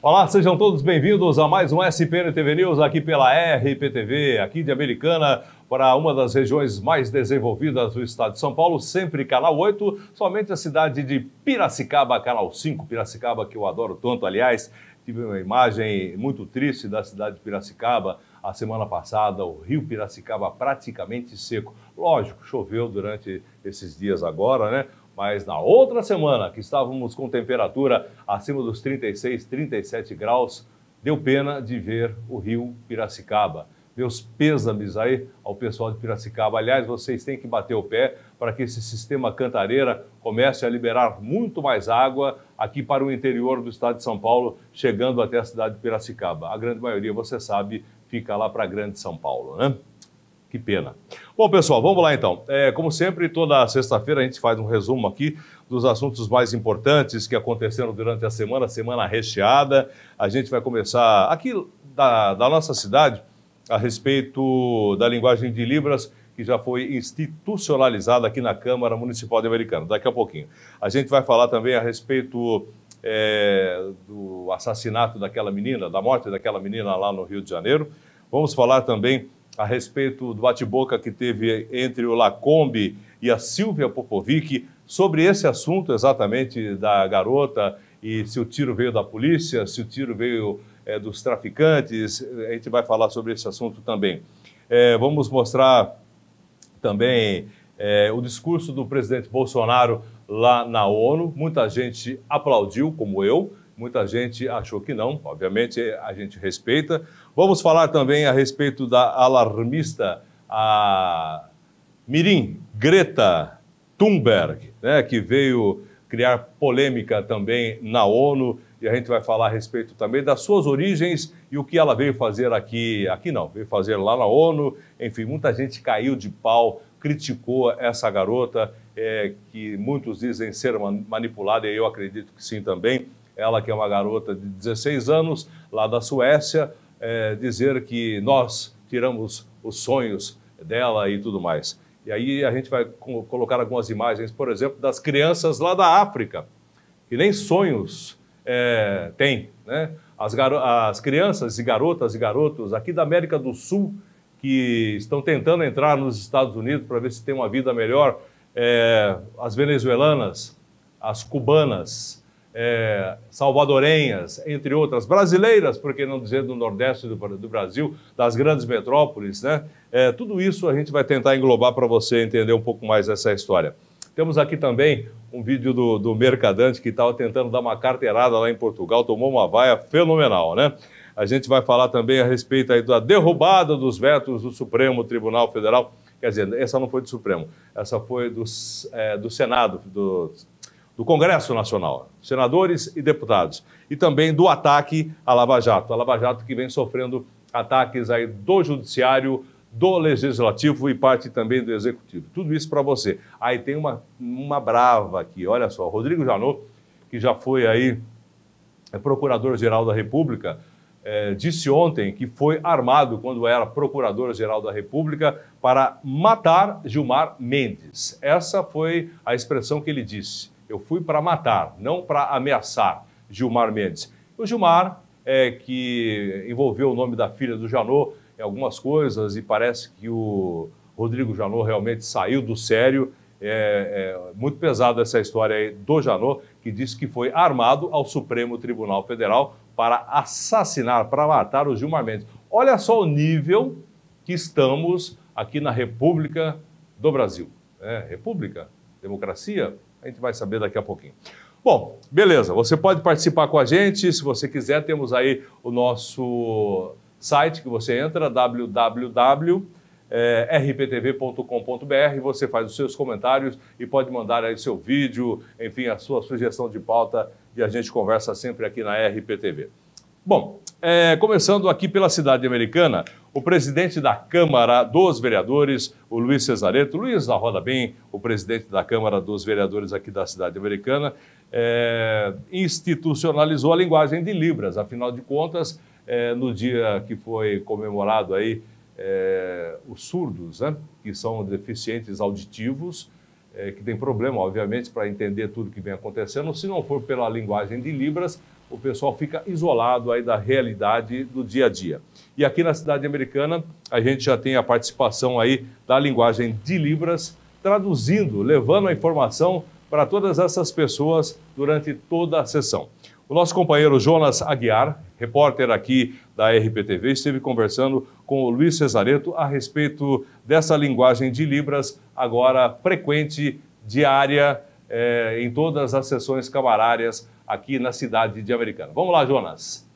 Olá, sejam todos bem-vindos a mais um SPN TV News aqui pela RPTV, aqui de Americana, para uma das regiões mais desenvolvidas do estado de São Paulo, sempre canal 8, somente a cidade de Piracicaba, canal 5, Piracicaba, que eu adoro tanto, aliás, tive uma imagem muito triste da cidade de Piracicaba a semana passada, o rio Piracicaba praticamente seco. Lógico, choveu durante esses dias agora, né? Mas na outra semana, que estávamos com temperatura acima dos 36, 37 graus, deu pena de ver o rio Piracicaba. Meus pêsames aí ao pessoal de Piracicaba. Aliás, vocês têm que bater o pé para que esse sistema Cantareira comece a liberar muito mais água aqui para o interior do estado de São Paulo, chegando até a cidade de Piracicaba. A grande maioria, você sabe, fica lá para a Grande São Paulo, né? Que pena. Bom, pessoal, vamos lá então. Como sempre, toda sexta-feira a gente faz um resumo aqui dos assuntos mais importantes que aconteceram durante a semana recheada. A gente vai começar aqui da nossa cidade a respeito da linguagem de Libras, que já foi institucionalizada aqui na Câmara Municipal de Americana. Daqui a pouquinho. A gente vai falar também a respeito do assassinato daquela menina, da morte daquela menina lá no Rio de Janeiro. Vamos falar também a respeito do bate-boca que teve entre o Lacombe e a Silvia Popovic, sobre esse assunto exatamente da garota e se o tiro veio da polícia, se o tiro veio dos traficantes. A gente vai falar sobre esse assunto também. Vamos mostrar também o discurso do presidente Bolsonaro lá na ONU. Muita gente aplaudiu, como eu. Muita gente achou que não, obviamente a gente respeita. Vamos falar também a respeito da alarmista, a Mirim Greta Thunberg, né, que veio criar polêmica também na ONU, e a gente vai falar a respeito também das suas origens e o que ela veio fazer aqui não, veio fazer lá na ONU. Enfim, muita gente caiu de pau, criticou essa garota, que muitos dizem ser manipulada, e eu acredito que sim também. Ela que é uma garota de 16 anos, lá da Suécia, dizer que nós tiramos os sonhos dela e tudo mais. E aí a gente vai colocar algumas imagens, por exemplo, das crianças lá da África, que nem sonhos têm, né? As crianças e garotos aqui da América do Sul, que estão tentando entrar nos Estados Unidos para ver se tem uma vida melhor, as venezuelanas, as cubanas, salvadorenhas, entre outras, brasileiras, por que não dizer do Nordeste do Brasil, das grandes metrópoles, né? Tudo isso a gente vai tentar englobar para você entender um pouco mais essa história. Temos aqui também um vídeo do mercadante que estava tentando dar uma carteirada lá em Portugal, tomou uma vaia fenomenal, né? A gente vai falar também a respeito aí da derrubada dos vetos do Supremo Tribunal Federal. Quer dizer, essa não foi do Supremo, essa foi do Senado, do Congresso Nacional, senadores e deputados, e também do ataque à Lava Jato. A Lava Jato que vem sofrendo ataques aí do Judiciário, do Legislativo e parte também do Executivo. Tudo isso para você. Aí tem uma brava aqui, olha só, Rodrigo Janot, que já foi aí Procurador-Geral da República, disse ontem que foi armado quando era Procurador-Geral da República para matar Gilmar Mendes. Essa foi a expressão que ele disse. Eu fui para matar, não para ameaçar Gilmar Mendes. O Gilmar, que envolveu o nome da filha do Janot em algumas coisas, e parece que o Rodrigo Janot realmente saiu do sério. Muito pesada essa história aí do Janot, que disse que foi armado ao Supremo Tribunal Federal para assassinar, para matar o Gilmar Mendes. Olha só o nível que estamos aqui na República do Brasil. República, democracia, a gente vai saber daqui a pouquinho. Bom, beleza, você pode participar com a gente, se você quiser, temos aí o nosso site que você entra, www.rptv.com.br, você faz os seus comentários e pode mandar aí seu vídeo, enfim, a sua sugestão de pauta, e a gente conversa sempre aqui na RPTV. Bom, começando aqui pela cidade americana, o presidente da Câmara dos Vereadores, o Luiz Cesareto, Luiz da Roda Bem, o presidente da Câmara dos Vereadores aqui da cidade americana, institucionalizou a linguagem de Libras. Afinal de contas, no dia que foi comemorado aí os surdos, né, que são deficientes auditivos, que tem problema, obviamente, para entender tudo que vem acontecendo. Se não for pela linguagem de Libras, o pessoal fica isolado aí da realidade do dia a dia. E aqui na cidade americana, a gente já tem a participação aí da linguagem de Libras, traduzindo, levando a informação para todas essas pessoas durante toda a sessão. O nosso companheiro Jonas Aguiar, repórter aqui da RPTV, esteve conversando com o Luiz Cesareto a respeito dessa linguagem de Libras, agora frequente, diária, em todas as sessões camarárias aqui na cidade de Americana. Vamos lá, Jonas.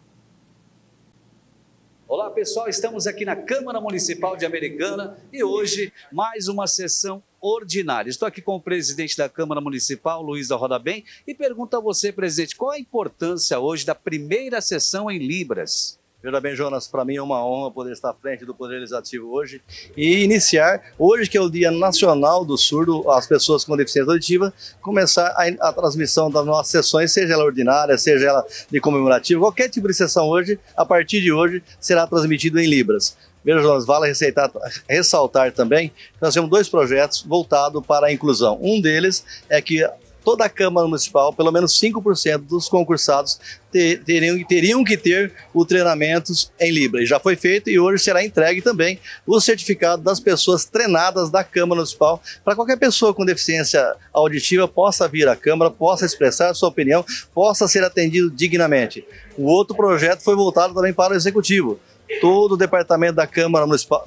Olá pessoal, estamos aqui na Câmara Municipal de Americana e hoje mais uma sessão ordinária. Estou aqui com o presidente da Câmara Municipal, Luiz da Roda Bem, e pergunto a você, presidente, qual a importância hoje da primeira sessão em Libras? Veja bem, Jonas, para mim é uma honra poder estar à frente do Poder Legislativo hoje e iniciar, hoje que é o Dia Nacional do Surdo, as pessoas com deficiência auditiva, começar a transmissão das nossas sessões, seja ela ordinária, seja ela de comemorativa, qualquer tipo de sessão hoje, a partir de hoje, será transmitido em Libras. Veja, Jonas, vale ressaltar também que nós temos dois projetos voltados para a inclusão. Um deles é que toda a Câmara Municipal, pelo menos 5% dos concursados teriam que ter o treinamentos em Libras. E já foi feito e hoje será entregue também o certificado das pessoas treinadas da Câmara Municipal, para qualquer pessoa com deficiência auditiva possa vir à Câmara, possa expressar a sua opinião, possa ser atendido dignamente. O outro projeto foi voltado também para o Executivo. Todo o departamento da Câmara Municipal,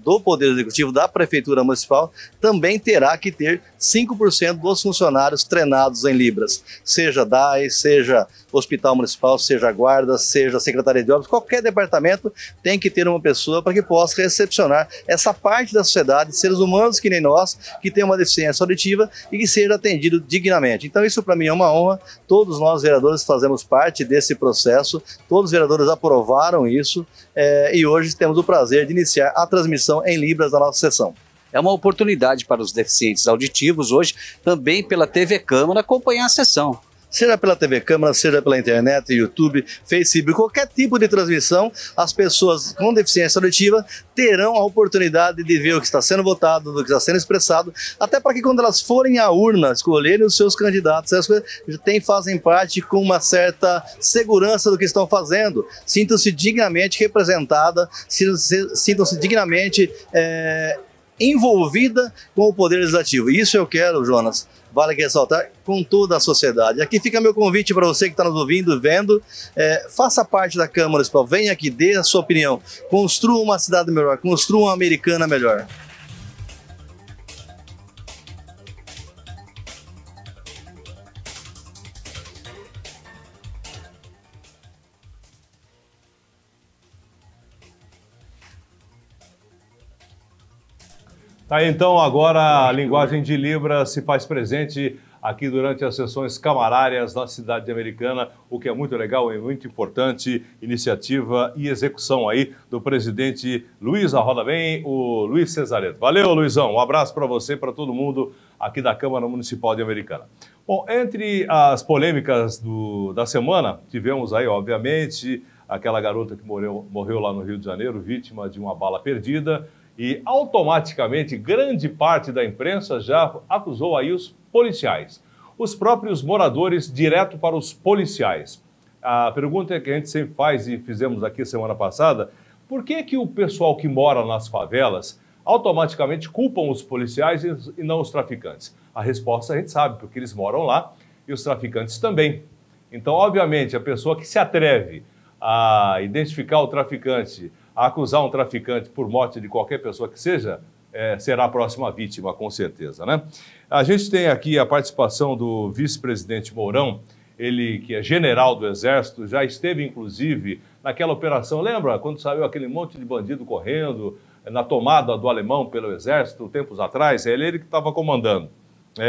do Poder Executivo, da Prefeitura Municipal, também terá que ter 5% dos funcionários treinados em Libras. Seja DAE, seja Hospital Municipal, seja Guarda, seja Secretaria de Obras, qualquer departamento tem que ter uma pessoa para que possa recepcionar essa parte da sociedade, seres humanos que nem nós, que tem uma deficiência auditiva e que seja atendido dignamente. Então isso para mim é uma honra, todos nós vereadores fazemos parte desse processo, todos os vereadores aprovaram isso, e hoje temos o prazer de iniciar a transmissão em Libras da nossa sessão. É uma oportunidade para os deficientes auditivos hoje, também pela TV Câmara, acompanhar a sessão. Seja pela TV Câmara, seja pela internet, YouTube, Facebook, qualquer tipo de transmissão, as pessoas com deficiência auditiva terão a oportunidade de ver o que está sendo votado, do que está sendo expressado, até para que quando elas forem à urna escolherem os seus candidatos, elas fazem parte com uma certa segurança do que estão fazendo, sintam-se dignamente representadas, sintam-se dignamente envolvida com o Poder Legislativo. Isso eu quero, Jonas, vale ressaltar, com toda a sociedade. Aqui fica meu convite para você que está nos ouvindo, vendo, faça parte da Câmara Municipal, venha aqui, dê a sua opinião, construa uma cidade melhor, construa uma Americana melhor. Tá, então agora a linguagem de Libras se faz presente aqui durante as sessões camarárias da cidade de Americana, o que é muito legal e muito importante, iniciativa e execução aí do presidente Luiz da Roda Bem, o Luiz Cesareto. Valeu, Luizão, um abraço para você, para todo mundo aqui da Câmara Municipal de Americana. Bom, entre as polêmicas da semana, tivemos aí, obviamente, aquela garota que morreu lá no Rio de Janeiro, vítima de uma bala perdida, e automaticamente grande parte da imprensa já acusou aí os policiais. Os próprios moradores direto para os policiais. A pergunta que a gente sempre faz e fizemos aqui semana passada, por que que o pessoal que mora nas favelas automaticamente culpam os policiais e não os traficantes? A resposta a gente sabe, porque eles moram lá e os traficantes também. Então, obviamente, a pessoa que se atreve a identificar o traficante, a acusar um traficante por morte de qualquer pessoa que seja, será a próxima vítima, com certeza, né? A gente tem aqui a participação do vice-presidente Mourão, ele que é general do Exército, já esteve, inclusive, naquela operação, lembra? Quando saiu aquele monte de bandido correndo na tomada do Alemão pelo Exército, tempos atrás, é ele que estava comandando.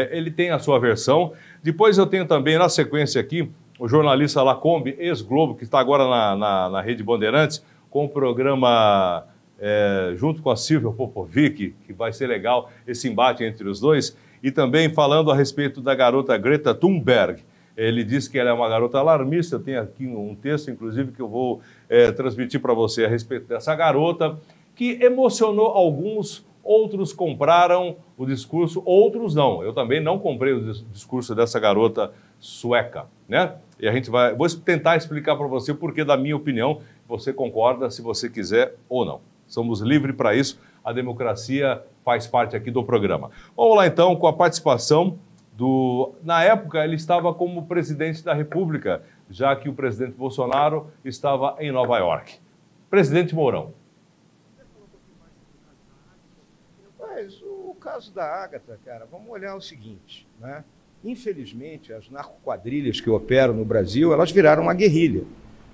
Ele tem a sua versão. Depois eu tenho também, na sequência aqui, o jornalista Lacombe, ex-Globo, que está agora na Rede Bandeirantes, com o programa junto com a Silvia Popovic, que vai ser legal esse embate entre os dois, e também falando a respeito da garota Greta Thunberg. Ele diz que ela é uma garota alarmista, tem aqui um texto, inclusive, que eu vou transmitir para você a respeito dessa garota, que emocionou alguns, outros compraram o discurso, outros não. Eu também não comprei o discurso dessa garota sueca, né? E a gente vou tentar explicar para você o porquê da minha opinião. Você concorda se você quiser ou não. Somos livres para isso. A democracia faz parte aqui do programa. Vamos lá então com a participação Na época ele estava como presidente da República, já que o presidente Bolsonaro estava em Nova York. Presidente Mourão. Mas o caso da Ágata, cara, vamos olhar o seguinte, né? Infelizmente, as narcoquadrilhas que operam no Brasil, elas viraram uma guerrilha.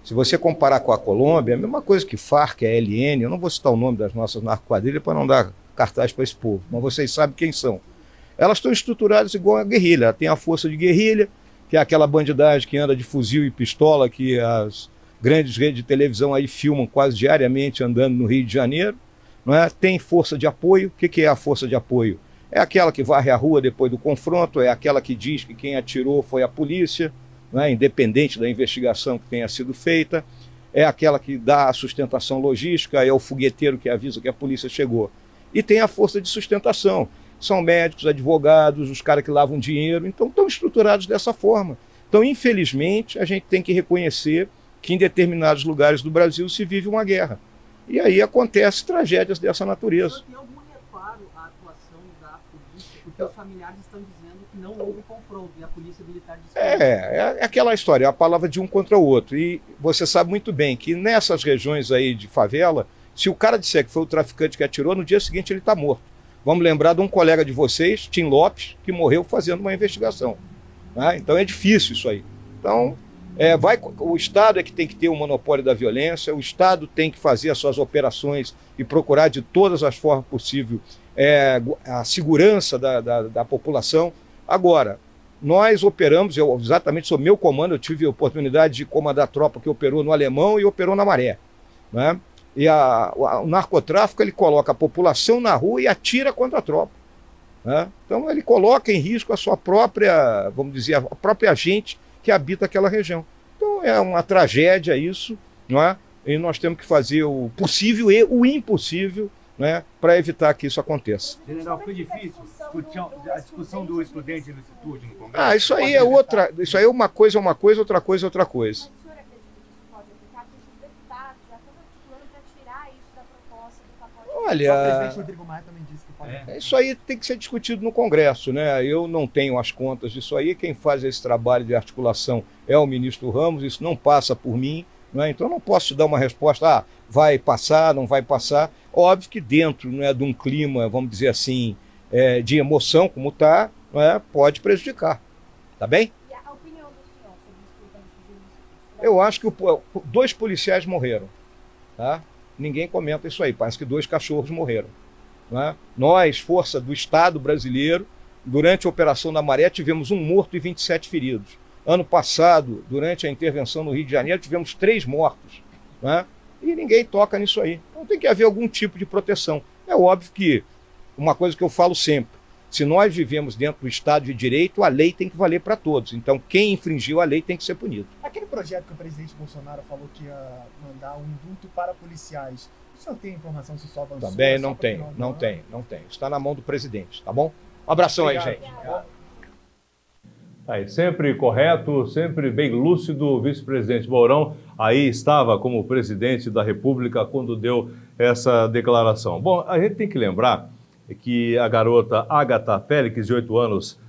Se você comparar com a Colômbia, é a mesma coisa que Farc, a LN, eu não vou citar o nome das nossas narcoquadrilhas para não dar cartaz para esse povo, mas vocês sabem quem são. Elas estão estruturadas igual a guerrilha, ela tem a força de guerrilha, que é aquela bandidagem que anda de fuzil e pistola, que as grandes redes de televisão aí filmam quase diariamente andando no Rio de Janeiro, não é? Tem força de apoio. O que é a força de apoio? É aquela que varre a rua depois do confronto, é aquela que diz que quem atirou foi a polícia, não é? Independente da investigação que tenha sido feita, é aquela que dá a sustentação logística, é o fogueteiro que avisa que a polícia chegou. E tem a força de sustentação, são médicos, advogados, os caras que lavam dinheiro, então estão estruturados dessa forma. Então, infelizmente, a gente tem que reconhecer que em determinados lugares do Brasil se vive uma guerra. E aí acontecem tragédias dessa natureza. Tem algum reparo à atuação da polícia? Porque os familiares estão dizendo que não houve confronto e a polícia militar disse que é aquela história, é a palavra de um contra o outro. E você sabe muito bem que nessas regiões aí de favela, se o cara disser que foi o traficante que atirou, no dia seguinte ele está morto. Vamos lembrar de um colega de vocês, Tim Lopes, que morreu fazendo uma investigação. Né? Então é difícil isso aí. Então, o Estado é que tem que ter o monopólio da violência, o Estado tem que fazer as suas operações e procurar de todas as formas possíveis a segurança da população. Agora, nós operamos, exatamente sob meu comando, eu tive a oportunidade de comandar a tropa que operou no Alemão e operou na Maré. Né? E o narcotráfico, ele coloca a população na rua e atira contra a tropa. Né? Então ele coloca em risco a sua própria, vamos dizer, a própria gente que habita aquela região. Então é uma tragédia isso, não é? E nós temos que fazer o possível e o impossível, né, para evitar que isso aconteça. General, foi difícil a discussão do estudante no Instituto no Congresso? Isso aí é outra, isso aí é uma coisa, outra coisa, outra coisa. Olha, o presidente Rodrigo Maia também disse que pode. Isso aí tem que ser discutido no Congresso, né? Eu não tenho as contas disso aí. Quem faz esse trabalho de articulação é o ministro Ramos, isso não passa por mim, né? Então eu não posso te dar uma resposta, vai passar, não vai passar. Óbvio que dentro, né, de um clima, vamos dizer assim, de emoção, como está, né, pode prejudicar. Tá bem? E a opinião do senhor sobre o estudante? Eu acho que 2 policiais morreram, tá? Ninguém comenta isso aí, parece que 2 cachorros morreram. Né? Nós, força do Estado brasileiro, durante a Operação da Maré, tivemos 1 morto e 27 feridos. Ano passado, durante a intervenção no Rio de Janeiro, tivemos 3 mortos. Né? E ninguém toca nisso aí. Então tem que haver algum tipo de proteção. É óbvio que, uma coisa que eu falo sempre, se nós vivemos dentro do Estado de Direito, a lei tem que valer para todos. Então quem infringiu a lei tem que ser punido. Aquele projeto que o presidente Bolsonaro falou que ia mandar um indulto para policiais, o senhor tem informação se isso avançou? Também não tem. Está na mão do presidente, tá bom? Um abração. Obrigado, aí, gente. Aí, sempre correto, sempre bem lúcido, o vice-presidente Mourão aí estava como presidente da República quando deu essa declaração. Bom, a gente tem que lembrar que a garota Ágata Félix, de 8 anos,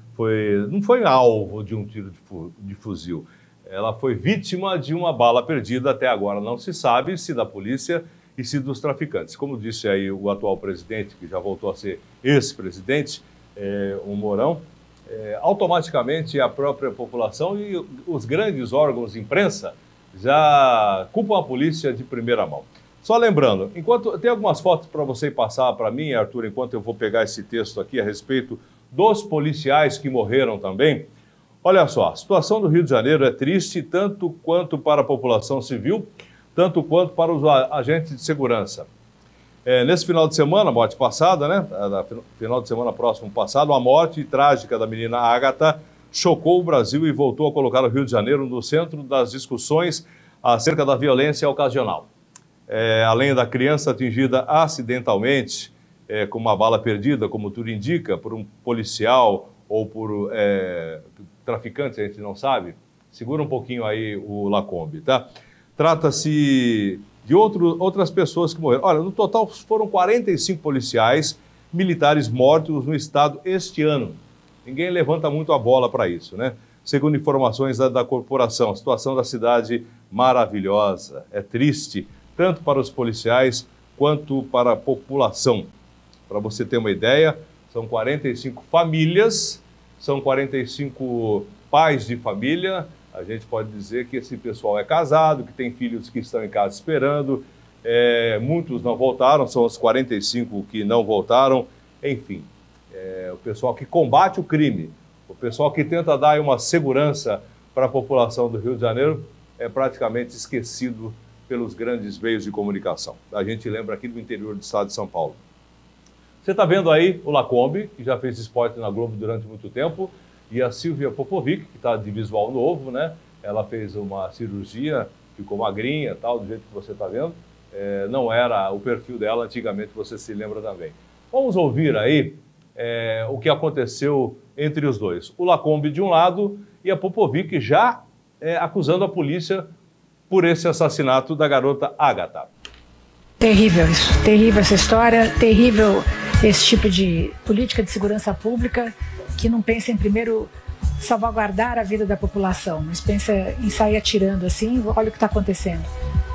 não foi alvo de um tiro de fuzil. Ela foi vítima de uma bala perdida. Até agora não se sabe se da polícia e se dos traficantes. Como disse aí o atual presidente, que já voltou a ser ex-presidente, o Mourão, automaticamente a própria população e os grandes órgãos de imprensa já culpam a polícia de primeira mão. Só lembrando, enquanto tem algumas fotos para você passar para mim, Arthur, enquanto eu vou pegar esse texto aqui a respeito dos policiais que morreram também. Olha só, a situação do Rio de Janeiro é triste tanto quanto para a população civil, tanto quanto para os agentes de segurança. Nesse final de semana, morte passada, né? Final de semana próximo passado, a morte trágica da menina Ágata chocou o Brasil e voltou a colocar o Rio de Janeiro no centro das discussões acerca da violência ocasional. Além da criança atingida acidentalmente, com uma bala perdida, como tudo indica, por um policial ou por traficantes, a gente não sabe, Segura um pouquinho aí o Lacombe, tá? Trata-se de outras pessoas que morreram. Olha, no total foram 45 policiais militares mortos no estado este ano. Ninguém levanta muito a bola para isso, né? Segundo informações da corporação, a situação da cidade maravilhosa. É triste, tanto para os policiais quanto para a população. Para você ter uma ideia, são 45 famílias, são 45 pais de família. A gente pode dizer que esse pessoal é casado, que tem filhos que estão em casa esperando. Muitos não voltaram, são os 45 que não voltaram. Enfim, o pessoal que combate o crime, o pessoal que tenta dar uma segurança para a população do Rio de Janeiro é praticamente esquecido pelos grandes meios de comunicação. A gente lembra aqui do interior do estado de São Paulo. Você está vendo aí o Lacombe, que já fez esporte na Globo durante muito tempo, e a Silvia Popovic, que está de visual novo, né? Ela fez uma cirurgia, ficou magrinha, tal, do jeito que você está vendo. Não era o perfil dela antigamente, você se lembra também. Vamos ouvir aí o que aconteceu entre os dois. O Lacombe de um lado e a Popovic já acusando a polícia por esse assassinato da garota Ágata. Terrível isso, terrível essa história, terrível esse tipo de política de segurança pública que não pensa em primeiro salvaguardar a vida da população, mas pensa em sair atirando assim. Olha o que está acontecendo.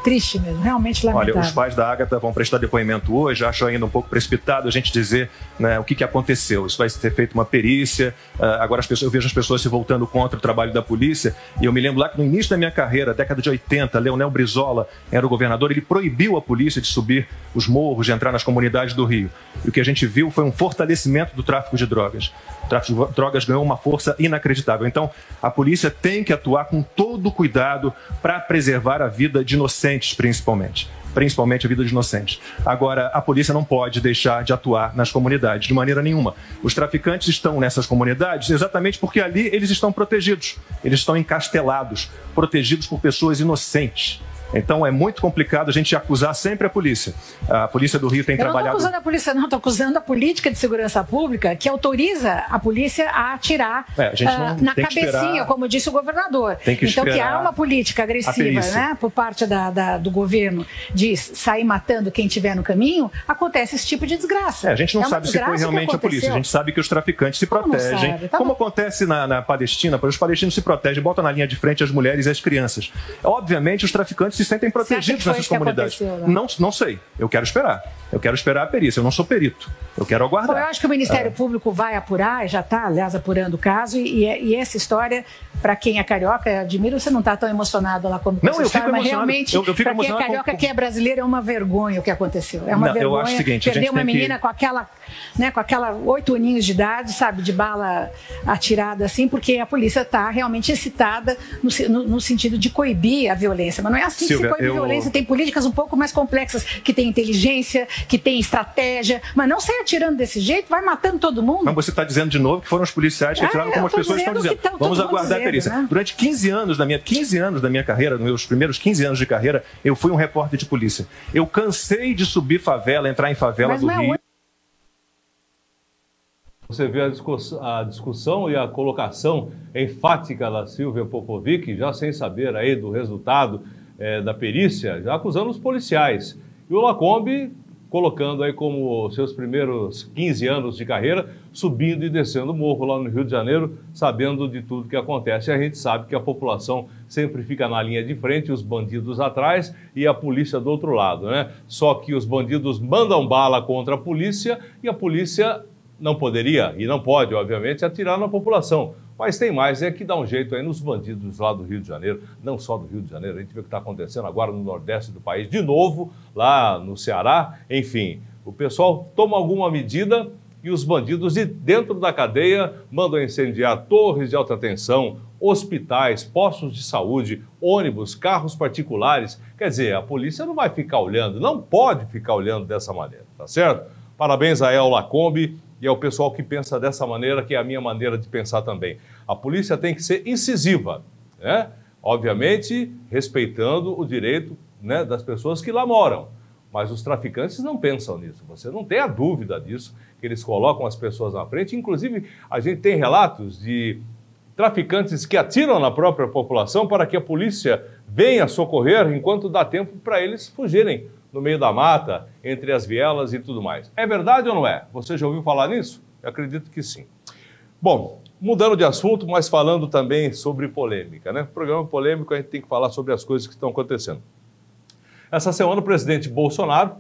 Triste mesmo, realmente lamentável. Olha, os pais da Ágata vão prestar depoimento hoje, acho ainda um pouco precipitado a gente dizer, né, o que aconteceu. Isso vai ser feito uma perícia, agora eu vejo as pessoas se voltando contra o trabalho da polícia, e eu me lembro lá que no início da minha carreira, década de 80, Leonel Brizola era o governador, ele proibiu a polícia de subir os morros, de entrar nas comunidades do Rio. E o que a gente viu foi um fortalecimento do tráfico de drogas. O tráfico de drogas ganhou uma força inacreditável. Então, a polícia tem que atuar com todo o cuidado para preservar a vida de inocentes, principalmente a vida de inocentes. Agora, a polícia não pode deixar de atuar nas comunidades, de maneira nenhuma. Os traficantes estão nessas comunidades exatamente porque ali eles estão protegidos, eles estão encastelados, protegidos por pessoas inocentes. Então é muito complicado a gente acusar sempre a polícia. A polícia do Rio tem trabalhado... Eu não estou acusando a polícia, não. Estou acusando a política de segurança pública que autoriza a polícia a atirar na cabecinha, como disse o governador. Então que há uma política agressiva, né, por parte do governo de sair matando quem estiver no caminho, acontece esse tipo de desgraça. A gente não sabe se foi realmente a polícia. A gente sabe que os traficantes se protegem. Como acontece na Palestina, os palestinos se protegem, botam na linha de frente as mulheres e as crianças. Obviamente os traficantes se sentem protegidos nessas comunidades. Não sei. Eu quero esperar. Eu quero esperar a perícia. Eu não sou perito. Eu quero aguardar. Bom, eu acho que o Ministério Público vai apurar, já está, aliás, apurando o caso. E essa história, para quem é carioca, admiro, você não está tão emocionado lá como não, eu fico mas realmente, para quem é carioca, quem é brasileiro, é uma vergonha o que aconteceu. É uma vergonha. Eu acho o seguinte, perder uma menina com aquela 8 aninhos de idade, sabe, de bala atirada assim, porque a polícia está realmente excitada no sentido de coibir a violência. Mas não é assim, Silvia, que se coíbe violência. Tem políticas um pouco mais complexas, que tem inteligência, que tem estratégia, mas não sai atirando desse jeito, vai matando todo mundo. Mas você está dizendo de novo que foram os policiais que atiraram, como as pessoas estão dizendo. Vamos aguardar a perícia. Né? Durante 15 anos da minha carreira, nos meus primeiros 15 anos de carreira, eu fui um repórter de polícia. Eu cansei de subir favela, entrar em favela do Rio. Você vê a discussão e a colocação enfática da Silvia Popovic, já sem saber aí do resultado da perícia, já acusando os policiais. E o Lacombe colocando aí como seus primeiros 15 anos de carreira, subindo e descendo o morro lá no Rio de Janeiro, sabendo de tudo que acontece. E a gente sabe que a população sempre fica na linha de frente, os bandidos atrás e a polícia do outro lado, né? Só que os bandidos mandam bala contra a polícia e a polícia não poderia e não pode, obviamente, atirar na população. Mas tem mais, que dá um jeito aí nos bandidos lá do Rio de Janeiro, não só do Rio de Janeiro, a gente vê o que está acontecendo agora no Nordeste do país, de novo, lá no Ceará, enfim, o pessoal toma alguma medida e os bandidos de dentro da cadeia mandam incendiar torres de alta tensão, hospitais, postos de saúde, ônibus, carros particulares. Quer dizer, a polícia não vai ficar olhando, não pode ficar olhando dessa maneira, tá certo? Parabéns a El Lacombe e ao pessoal que pensa dessa maneira, que é a minha maneira de pensar também. A polícia tem que ser incisiva, né? Obviamente, respeitando o direito, né, das pessoas que lá moram. Mas os traficantes não pensam nisso. Você não tem a dúvida disso, que eles colocam as pessoas na frente. Inclusive, a gente tem relatos de traficantes que atiram na própria população para que a polícia venha socorrer enquanto dá tempo para eles fugirem no meio da mata, entre as vielas e tudo mais. É verdade ou não é? Você já ouviu falar nisso? Eu acredito que sim. Bom, mudando de assunto, mas falando também sobre polêmica, né? Programa polêmico, a gente tem que falar sobre as coisas que estão acontecendo. Essa semana o presidente Bolsonaro,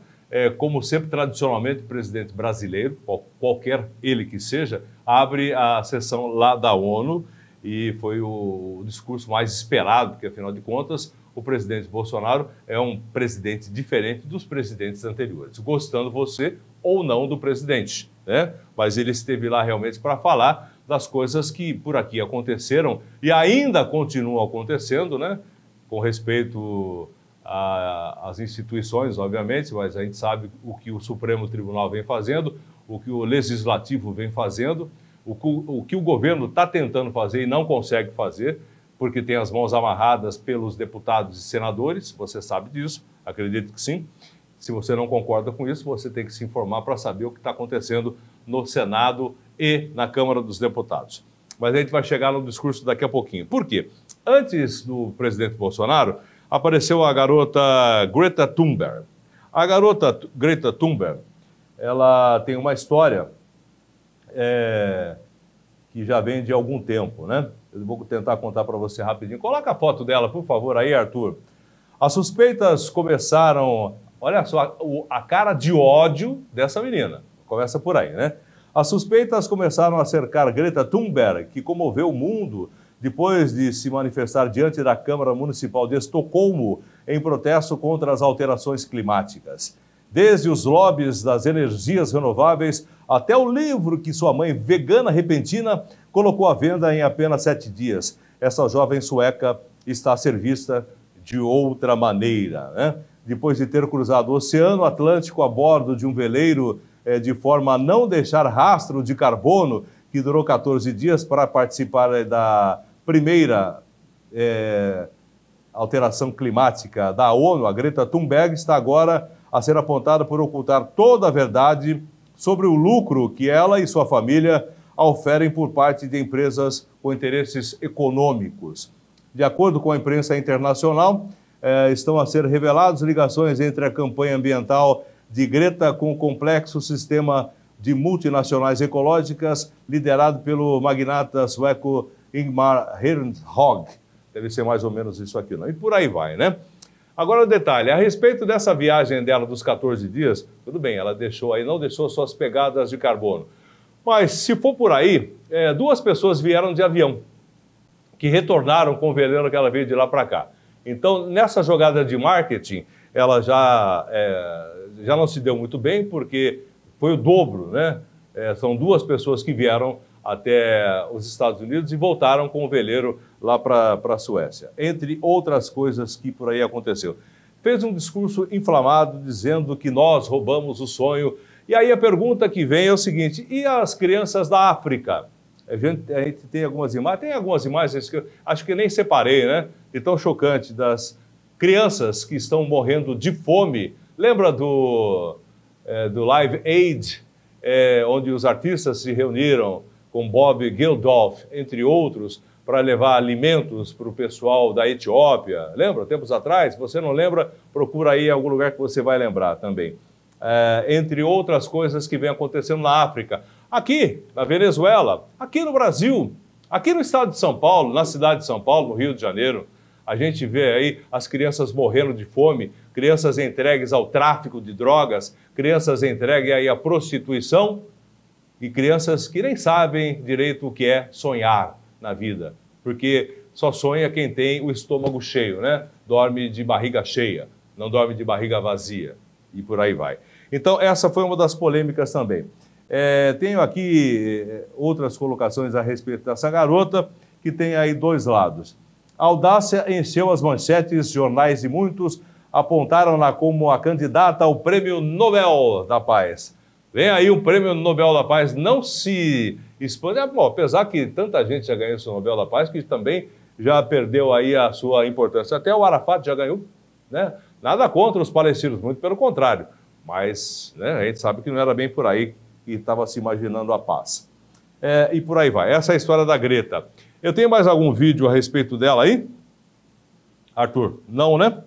como sempre, tradicionalmente, o presidente brasileiro, qualquer ele que seja, abre a sessão lá da ONU e foi o discurso mais esperado, porque, afinal de contas, o presidente Bolsonaro é um presidente diferente dos presidentes anteriores, gostando você ou não do presidente, né? Mas ele esteve lá realmente para falar das coisas que por aqui aconteceram e ainda continuam acontecendo, né? Com respeito às instituições, obviamente, mas a gente sabe o que o Supremo Tribunal vem fazendo, o que o Legislativo vem fazendo, o que o governo está tentando fazer e não consegue fazer, porque tem as mãos amarradas pelos deputados e senadores, você sabe disso, acredito que sim. Se você não concorda com isso, você tem que se informar para saber o que está acontecendo no Senado e na Câmara dos Deputados. Mas a gente vai chegar no discurso daqui a pouquinho. Por quê? Antes do presidente Bolsonaro, apareceu a garota Greta Thunberg. A garota Greta Thunberg, ela tem uma história que já vem de algum tempo, né? Eu vou tentar contar para você rapidinho. Coloca a foto dela, por favor, aí, Arthur. As suspeitas começaram... Olha só a cara de ódio dessa menina. Começa por aí, né? As suspeitas começaram a cercar Greta Thunberg, que comoveu o mundo depois de se manifestar diante da Câmara Municipal de Estocolmo em protesto contra as alterações climáticas. Desde os lobbies das energias renováveis até o livro que sua mãe, vegana repentina, colocou à venda em apenas 7 dias. Essa jovem sueca está a ser vista de outra maneira, né? Depois de ter cruzado o Oceano Atlântico a bordo de um veleiro de forma a não deixar rastro de carbono, que durou 14 dias para participar da primeira alteração climática da ONU, a Greta Thunberg está agora a ser apontada por ocultar toda a verdade sobre o lucro que ela e sua família oferem por parte de empresas com interesses econômicos. De acordo com a imprensa internacional, estão a ser reveladas ligações entre a campanha ambiental de Greta com o complexo sistema de multinacionais ecológicas liderado pelo magnata sueco Ingmar Hernhog. Deve ser mais ou menos isso aqui, não? E por aí vai, né? Agora o detalhe, a respeito dessa viagem dela dos 14 dias, tudo bem, ela deixou aí, não deixou suas pegadas de carbono. Mas se for por aí, 2 pessoas vieram de avião, que retornaram com o veleiro que ela veio de lá para cá. Então, nessa jogada de marketing, ela já não se deu muito bem, porque foi o dobro, né? São 2 pessoas que vieram até os Estados Unidos e voltaram com o veleiro lá para a Suécia. Entre outras coisas que por aí aconteceu. Fez um discurso inflamado, dizendo que nós roubamos o sonho. E aí a pergunta que vem é o seguinte, e as crianças da África? A gente tem algumas imagens que eu acho que nem separei, né? E tão chocante, das crianças que estão morrendo de fome. Lembra do Live Aid, onde os artistas se reuniram com Bob Geldof, entre outros, para levar alimentos para o pessoal da Etiópia? Lembra? Tempos atrás? Se você não lembra, procura aí em algum lugar que você vai lembrar também. Entre outras coisas que vem acontecendo na África. Aqui, na Venezuela, aqui no Brasil, aqui no estado de São Paulo, na cidade de São Paulo, no Rio de Janeiro, a gente vê aí as crianças morrendo de fome, crianças entregues ao tráfico de drogas, crianças entregues aí à prostituição e crianças que nem sabem direito o que é sonhar na vida, porque só sonha quem tem o estômago cheio, né? Dorme de barriga cheia, não dorme de barriga vazia e por aí vai. Então essa foi uma das polêmicas também. Tenho aqui outras colocações a respeito dessa garota, que tem aí 2 lados. A audácia encheu as manchetes, jornais e muitos apontaram-na como a candidata ao Prêmio Nobel da Paz. Vem aí o Prêmio Nobel da Paz, não se expande, apesar que tanta gente já ganhou esse Nobel da Paz, que também já perdeu aí a sua importância. Até o Arafat já ganhou, né? Nada contra os palestinos, muito pelo contrário. Mas né, a gente sabe que não era bem por aí que estava se imaginando a paz. E por aí vai. Essa é a história da Greta. Eu tenho mais algum vídeo a respeito dela aí? Arthur, não, né?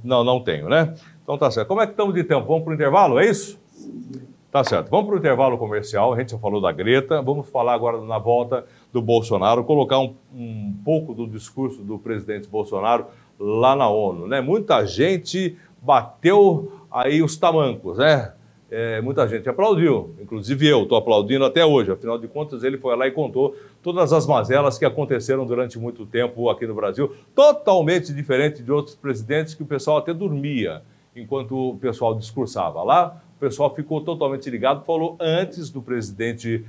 Não tenho, né? Então tá certo. Como é que estamos de tempo? Vamos para o intervalo, é isso? Tá certo. Vamos para o intervalo comercial. A gente já falou da Greta. Vamos falar agora na volta do Bolsonaro, colocar um pouco do discurso do presidente Bolsonaro lá na ONU, né? Muita gente bateu aí os tamancos, né? Muita gente aplaudiu, inclusive eu estou aplaudindo até hoje. Afinal de contas, ele foi lá e contou todas as mazelas que aconteceram durante muito tempo aqui no Brasil, totalmente diferente de outros presidentes que o pessoal até dormia enquanto o pessoal discursava. Lá, o pessoal ficou totalmente ligado, falou antes do presidente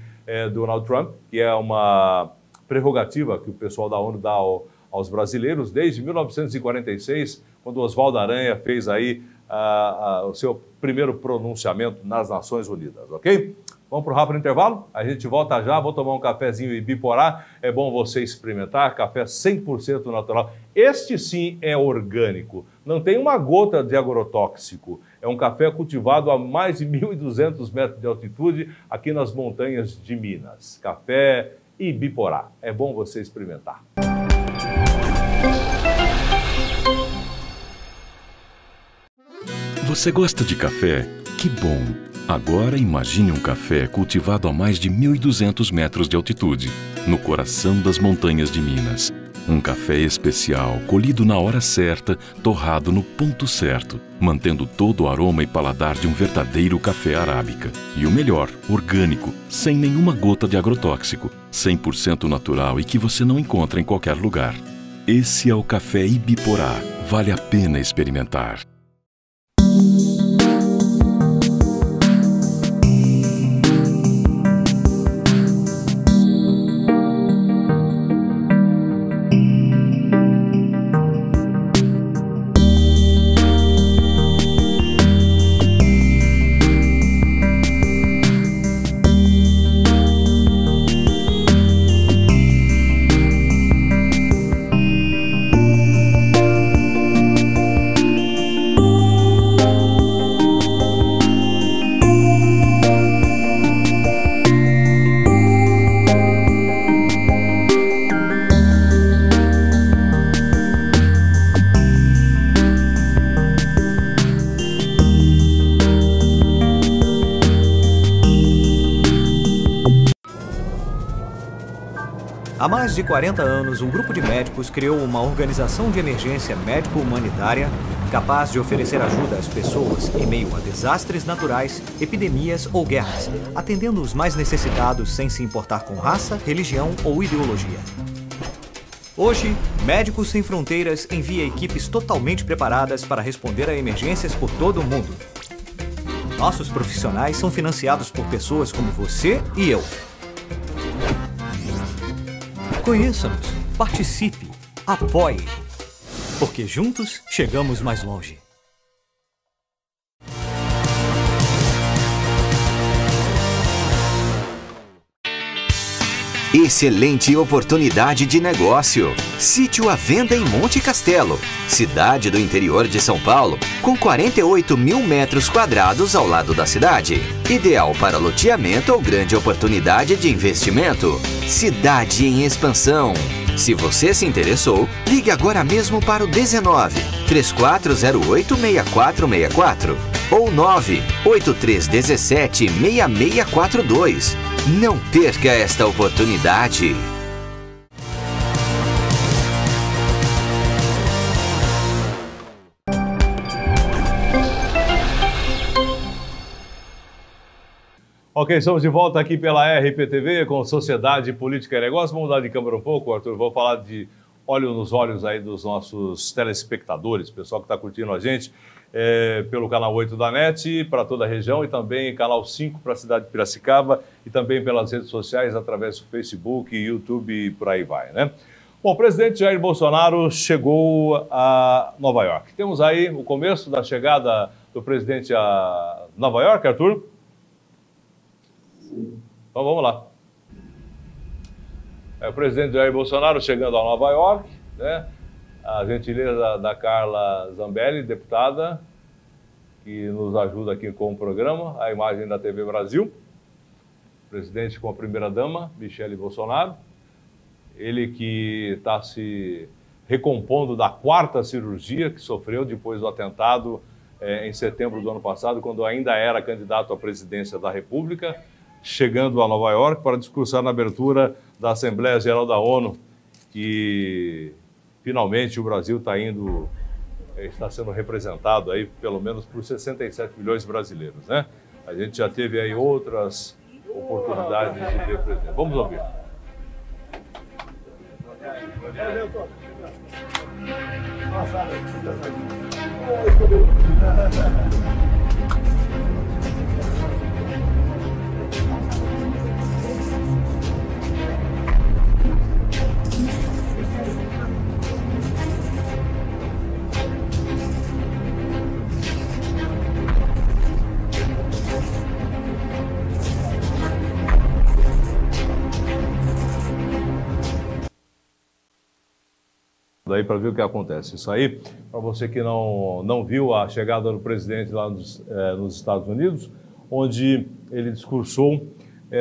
Donald Trump, que é uma prerrogativa que o pessoal da ONU dá aos brasileiros desde 1946, quando Oswaldo Aranha fez aí o seu primeiro pronunciamento nas Nações Unidas, ok? Vamos para o rápido intervalo? A gente volta já, vou tomar um cafezinho Ibiporá, é bom você experimentar, café 100% natural. Este sim é orgânico, não tem uma gota de agrotóxico. É um café cultivado a mais de 1.200 metros de altitude aqui nas montanhas de Minas. Café Ibiporá, é bom você experimentar. Você gosta de café? Que bom! Agora imagine um café cultivado a mais de 1.200 metros de altitude, no coração das montanhas de Minas. Um café especial, colhido na hora certa, torrado no ponto certo, mantendo todo o aroma e paladar de um verdadeiro café arábica. E o melhor, orgânico, sem nenhuma gota de agrotóxico, 100% natural e que você não encontra em qualquer lugar. Esse é o café Ibiporá. Vale a pena experimentar. Há mais de 40 anos, um grupo de médicos criou uma organização de emergência médico-humanitária capaz de oferecer ajuda às pessoas em meio a desastres naturais, epidemias ou guerras, atendendo os mais necessitados sem se importar com raça, religião ou ideologia. Hoje, Médicos Sem Fronteiras envia equipes totalmente preparadas para responder a emergências por todo o mundo. Nossos profissionais são financiados por pessoas como você e eu. Conheça-nos, participe, apoie, porque juntos chegamos mais longe. Excelente oportunidade de negócio. Sítio à venda em Monte Castelo, cidade do interior de São Paulo, com 48.000 metros quadrados ao lado da cidade. Ideal para loteamento ou grande oportunidade de investimento. Cidade em expansão. Se você se interessou, ligue agora mesmo para o 19 3408 6464 ou 98317 6642. Não perca esta oportunidade. Ok, estamos de volta aqui pela RPTV com Sociedade, Política e Negócio. Vamos mudar de câmera um pouco, Arthur. Vou falar de olho nos olhos aí dos nossos telespectadores, pessoal que está curtindo a gente pelo canal 8 da NET para toda a região e também canal 5 para a cidade de Piracicaba e também pelas redes sociais através do Facebook, YouTube e por aí vai, né? Bom, o presidente Jair Bolsonaro chegou a Nova York. Temos aí o começo da chegada do presidente a Nova York, Arthur? Então vamos lá. O presidente Jair Bolsonaro chegando a Nova York, né? A gentileza da Carla Zambelli, deputada, que nos ajuda aqui com o programa, a imagem da TV Brasil. Presidente com a primeira-dama, Michele Bolsonaro. Ele que está se recompondo da 4ª cirurgia que sofreu depois do atentado em setembro do ano passado, quando ainda era candidato à presidência da República, chegando a Nova York para discursar na abertura da Assembleia Geral da ONU, que finalmente o Brasil está sendo representado aí pelo menos por 67 milhões de brasileiros, né? A gente já teve aí outras oportunidades de ver o presidente. Vamos ouvir. Daí para ver o que acontece. Isso aí, para você que não viu a chegada do presidente lá nos Estados Unidos, onde ele discursou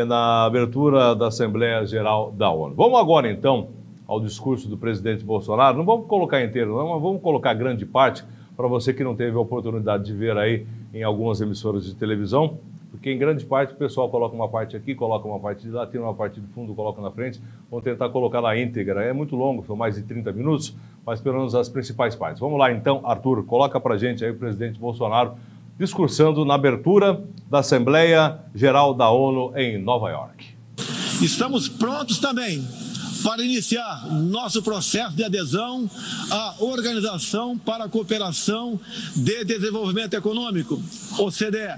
na abertura da Assembleia Geral da ONU. Vamos agora, então, ao discurso do presidente Bolsonaro. Não vamos colocar inteiro, não, mas vamos colocar grande parte para você que não teve a oportunidade de ver aí em algumas emissoras de televisão, porque em grande parte o pessoal coloca uma parte aqui, coloca uma parte de lá, tira uma parte do fundo, coloca na frente. Vamos tentar colocar na íntegra. É muito longo, são mais de 30 minutos, mas pelo menos as principais partes. Vamos lá então, Arthur, coloca para a gente aí o presidente Bolsonaro discursando na abertura da Assembleia Geral da ONU em Nova York. Estamos prontos também para iniciar nosso processo de adesão à Organização para a Cooperação de Desenvolvimento Econômico, OCDE.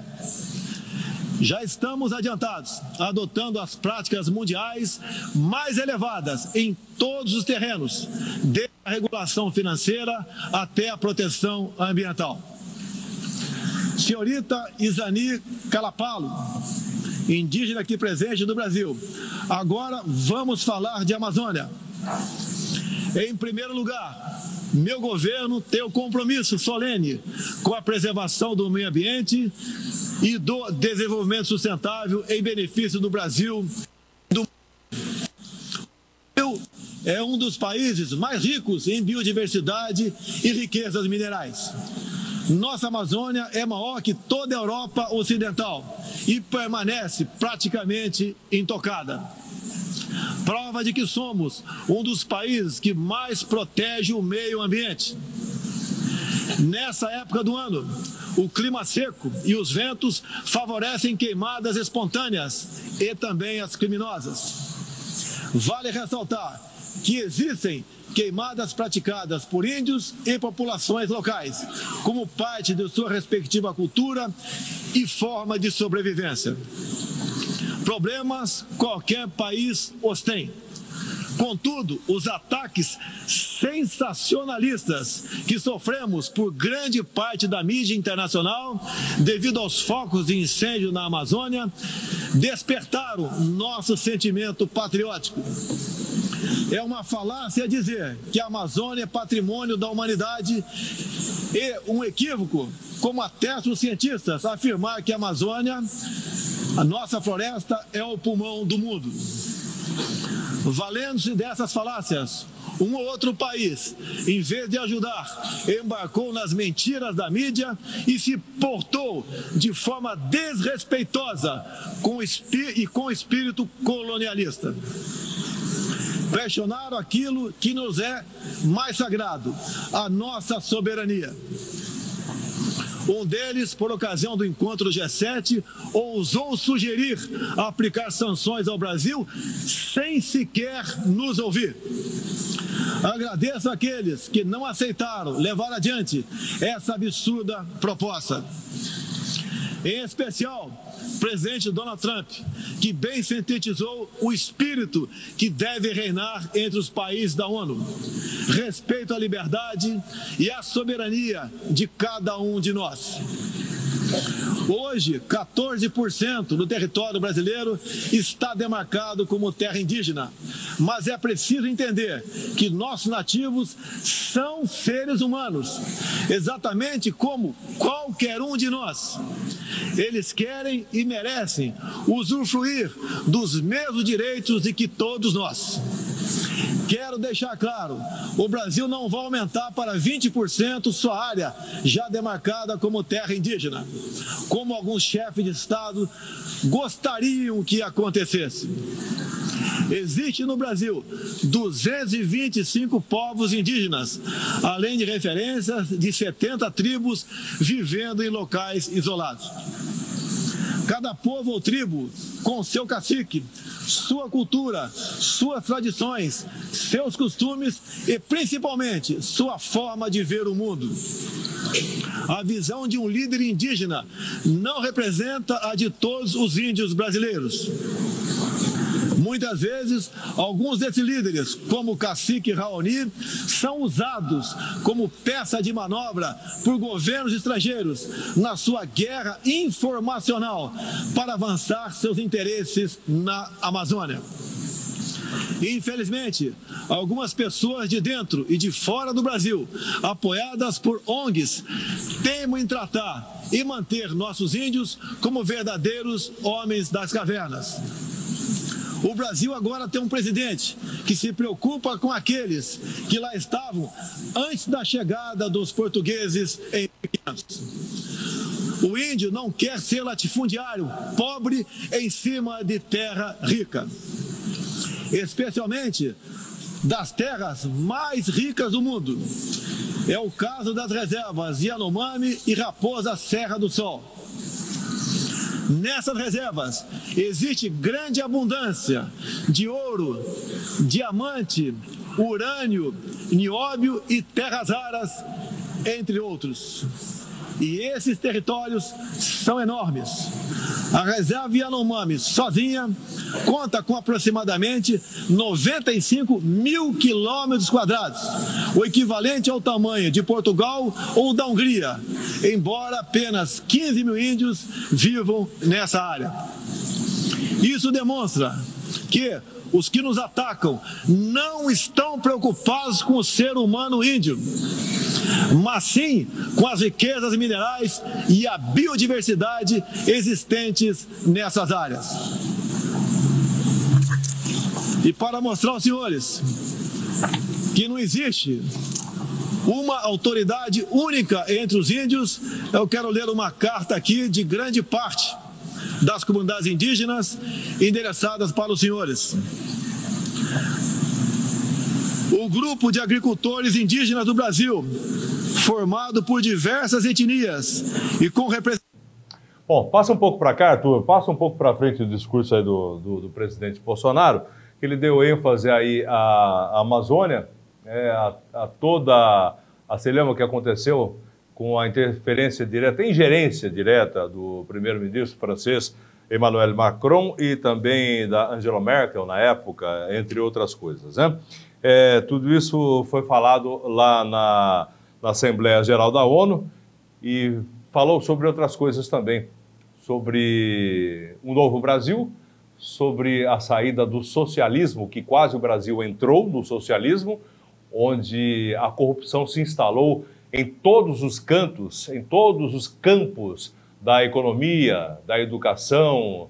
Já estamos adiantados, adotando as práticas mundiais mais elevadas em todos os terrenos, desde a regulação financeira até a proteção ambiental. Senhorita Isani Calapalo, indígena aqui presente do Brasil, agora vamos falar de Amazônia. Em primeiro lugar, meu governo tem o compromisso solene com a preservação do meio ambiente e do desenvolvimento sustentável em benefício do Brasil. O Brasil é um dos países mais ricos em biodiversidade e riquezas minerais. Nossa Amazônia é maior que toda a Europa Ocidental e permanece praticamente intocada. Prova de que somos um dos países que mais protege o meio ambiente. Nessa época do ano, o clima seco e os ventos favorecem queimadas espontâneas e também as criminosas. Vale ressaltar que existem queimadas praticadas por índios e populações locais, como parte de sua respectiva cultura e forma de sobrevivência. Problemas qualquer país os tem. Contudo, os ataques sensacionalistas que sofremos por grande parte da mídia internacional, devido aos focos de incêndio na Amazônia, despertaram nosso sentimento patriótico. É uma falácia dizer que a Amazônia é patrimônio da humanidade e um equívoco, como atestam os cientistas, afirmar que a Amazônia, a nossa floresta, é o pulmão do mundo. Valendo-se dessas falácias, um ou outro país, em vez de ajudar, embarcou nas mentiras da mídia e se portou de forma desrespeitosa com espírito colonialista. Questionaram aquilo que nos é mais sagrado, a nossa soberania. Um deles, por ocasião do encontro do G7, ousou sugerir aplicar sanções ao Brasil sem sequer nos ouvir. Agradeço àqueles que não aceitaram levar adiante essa absurda proposta. Em especial, o presidente Donald Trump, que bem sintetizou o espírito que deve reinar entre os países da ONU: respeito à liberdade e à soberania de cada um de nós. Hoje, 14% do território brasileiro está demarcado como terra indígena, mas é preciso entender que nossos nativos são seres humanos, exatamente como qualquer um de nós. Eles querem e merecem usufruir dos mesmos direitos de que todos nós. Quero deixar claro, o Brasil não vai aumentar para 20% sua área já demarcada como terra indígena, como alguns chefes de Estado gostariam que acontecesse. Existe no Brasil 225 povos indígenas, além de referências de 70 tribos vivendo em locais isolados. Cada povo ou tribo, com seu cacique, sua cultura, suas tradições, seus costumes e, principalmente, sua forma de ver o mundo. A visão de um líder indígena não representa a de todos os índios brasileiros. Muitas vezes, alguns desses líderes, como o cacique Raoni, são usados como peça de manobra por governos estrangeiros na sua guerra informacional para avançar seus interesses na Amazônia. Infelizmente, algumas pessoas de dentro e de fora do Brasil, apoiadas por ONGs, teimam em tratar e manter nossos índios como verdadeiros homens das cavernas. O Brasil agora tem um presidente que se preocupa com aqueles que lá estavam antes da chegada dos portugueses em Minas. O índio não quer ser latifundiário, pobre em cima de terra rica, especialmente das terras mais ricas do mundo. É o caso das reservas Yanomami e Raposa Serra do Sol. Nessas reservas existe grande abundância de ouro, diamante, urânio, nióbio e terras raras, entre outros. E esses territórios são enormes. A reserva Yanomami sozinha conta com aproximadamente 95 mil quilômetros quadrados, o equivalente ao tamanho de Portugal ou da Hungria, embora apenas 15 mil índios vivam nessa área. Isso demonstra que os que nos atacam não estão preocupados com o ser humano índio, mas sim com as riquezas minerais e a biodiversidade existentes nessas áreas. E para mostrar aos senhores que não existe uma autoridade única entre os índios, eu quero ler uma carta aqui de grande parte das comunidades indígenas endereçadas para os senhores. O grupo de agricultores indígenas do Brasil, formado por diversas etnias e com representantes... Bom, passa um pouco para cá, Arthur, passa um pouco para frente o discurso aí do presidente Bolsonaro, que ele deu ênfase aí à Amazônia, a toda a celema que aconteceu com a interferência direta, ingerência direta do primeiro-ministro francês Emmanuel Macron e também da Angela Merkel na época, entre outras coisas, né? Tudo isso foi falado lá na Assembleia Geral da ONU e falou sobre outras coisas também, sobre um novo Brasil, sobre a saída do socialismo, que quase o Brasil entrou no socialismo, onde a corrupção se instalou em todos os cantos, em todos os campos da economia, da educação,